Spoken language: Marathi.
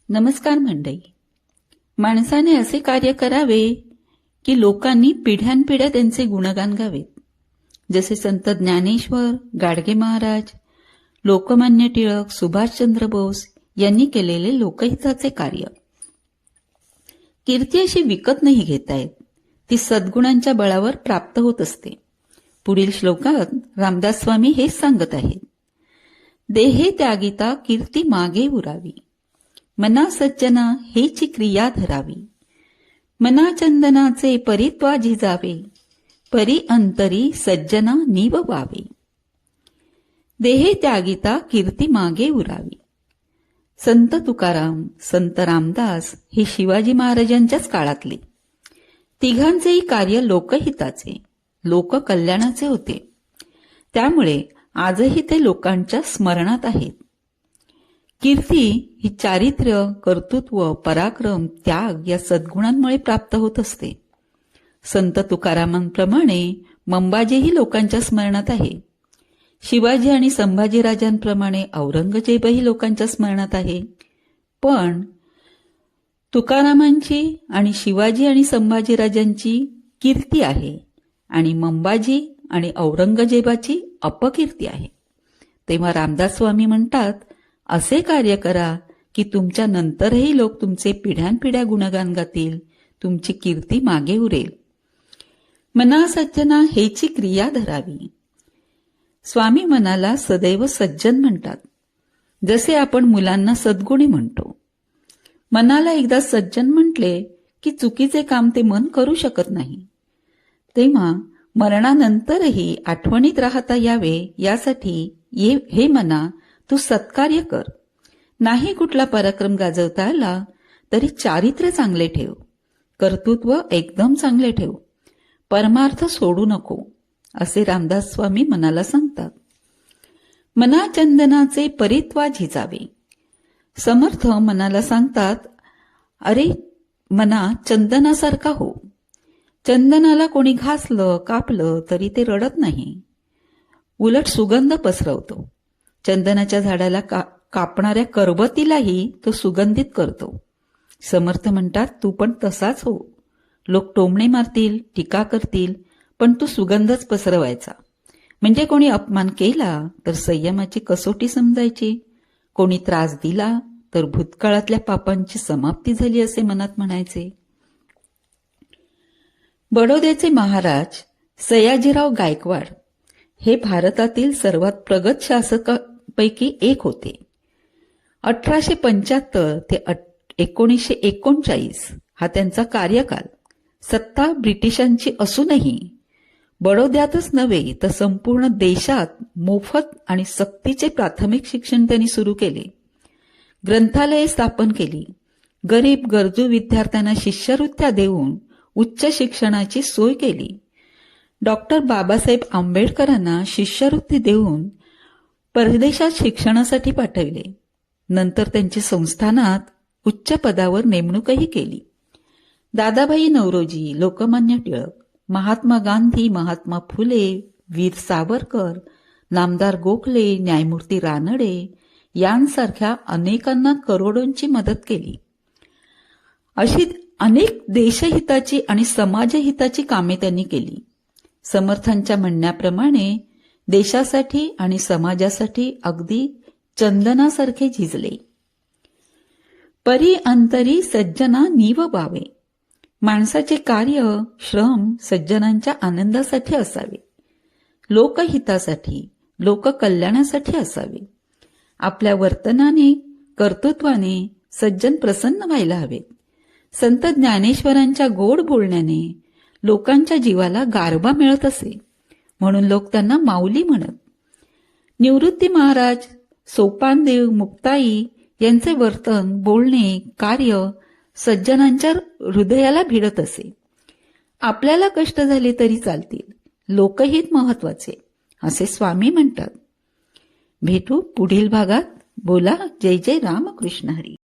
नमस्कार मंडळी. माणसाने असे कार्य करावे की लोकांनी पिढ्यानपिढ्या त्यांचे गुणगान गावेत. जसे संत ज्ञानेश्वर, गाडगे महाराज, लोकमान्य टिळक, सुभाषचंद्र बोस यांनी केलेले लोकहिताचे कार्य. कीर्ती अशी विकत नाही घेता येत, ती सद्गुणांच्या बळावर प्राप्त होत असते. पुढील श्लोकात रामदास स्वामी हेच सांगत आहेत. देहे त्यागिता कीर्ती मागे उरावी, मना सज्जना हेची क्रिया धरावी. मना चंदनाचे परित्वा झिजावे, परी अंतरी सज्जना नीव वावे. देहे त्यागिता कीर्ती मागे उरावी. संत तुकाराम, संत रामदास हे शिवाजी महाराजांच्याच काळातले. तिघांचेही कार्य लोकहिताचे, लोककल्याणाचे होते. त्यामुळे आजही ते लोकांच्या स्मरणात आहेत. कीर्ती ही चारित्र्य, कर्तृत्व, पराक्रम, त्याग या सद्गुणांमुळे प्राप्त होत असते. संत तुकारामांप्रमाणे मंबाजीही लोकांच्या स्मरणात आहे. शिवाजी आणि संभाजीराजांप्रमाणे औरंगजेबही लोकांच्या स्मरणात आहे. पण तुकारामांची आणि शिवाजी आणि संभाजीराजांची कीर्ती आहे आणि मंबाजी आणि औरंगजेबाची अपकीर्ती आहे. तेव्हा रामदास स्वामी म्हणतात, असे कार्य करा की तुमच्या नंतरही लोक तुमचे पिढ्यानपिढ्या गुणगान गातील, तुमची कीर्ती मागे उरेल. मना सज्जना हेची क्रिया धरावी. स्वामी मनाला सदैव सज्जन म्हणतात, जसे आपण मुलांना सद्गुणी म्हणतो. मनाला एकदा सज्जन म्हटले की चुकीचे काम ते मन करू शकत नाही. तेव्हा मरणानंतरही आठवणीत राहता यावे यासाठी हे मना तू सत्कार्य कर. नाही कुठला पराक्रम गाजवता आला तरी चारित्र्य चांगले ठेव, कर्तृत्व एकदम चांगले ठेव, परमार्थ सोडू नको, असे रामदास स्वामी मनाला सांगतात. मना चंदनाचे परित्वा झिजावे. समर्थ मनाला सांगतात, अरे मना चंदनासारखा हो. चंदनाला कोणी घासलं, कापलं तरी ते रडत नाही, उलट सुगंध पसरवतो. चंदनाच्या झाडाला कापणाऱ्या करवतीलाही तो सुगंधित करतो. समर्थ म्हणतात, तू पण तसाच हो. लोक टोमणे मारतील, टीका करतील, पण तू सुगंधच पसरवायचा. म्हणजे कोणी अपमान केला तर संयमाची कसोटी समजायची, कोणी त्रास दिला तर भूतकाळातल्या पापांची समाप्ती झाली असे मनात म्हणायचे. बडोद्याचे महाराज सयाजीराव गायकवाड हे भारतातील सर्वात प्रगत शासकांपैकी एक होते. 1875 ते 1939 हा त्यांचा कार्यकाल. सत्ता ब्रिटिशांची असूनही बडोद्यातच नव्हे तर संपूर्ण देशात मोफत आणि सक्तीचे प्राथमिक शिक्षण त्यांनी सुरू केले. ग्रंथालये स्थापन केली. गरीब गरजू विद्यार्थ्यांना शिष्यवृत्त्या देऊन उच्च शिक्षणाची सोय केली. डॉक्टर बाबासाहेब आंबेडकरांना शिष्यवृत्ती देऊन परदेशात शिक्षणासाठी पाठविले. नंतर त्यांची संस्थानात उच्च पदावर नेमणूकही केली. दादाभाई नौरोजी, लोकमान्य टिळक, महात्मा गांधी, महात्मा फुले, वीर सावरकर, नामदार गोखले, न्यायमूर्ती रानडे यांसारख्या अनेकांना करोडोंची मदत केली. अशी अनेक देशहिताची आणि समाजहिताची कामे त्यांनी केली. समर्थांच्या म्हणण्याप्रमाणे देशासाठी आणि समाजासाठी अगदी चंदनासारखे झिजले. परी अंतरी सज्जना नीव वावे. माणसाचे कार्य, श्रम सज्जनांच्या आनंदासाठी असावे, लोकहितासाठी, लोककल्याणासाठी असावे. आपल्या वर्तनाने, कर्तृत्वाने सज्जन प्रसन्न व्हायला हवेत. संत ज्ञानेश्वरांच्या गोड बोलण्याने लोकांच्या जीवाला गारवा मिळत असे, म्हणून लोक त्यांना माऊली म्हणत. निवृत्ती महाराज, सोपानदेव, मुक्ताई यांचे वर्तन, बोलणे, कार्य सज्जनांच्या हृदयाला भिडत असे. आपल्याला कष्ट झाले तरी चालतील, लोकहित महत्वाचे, असे स्वामी म्हणतात. भेटू पुढील भागात. बोला जय जय रामकृष्ण हरी.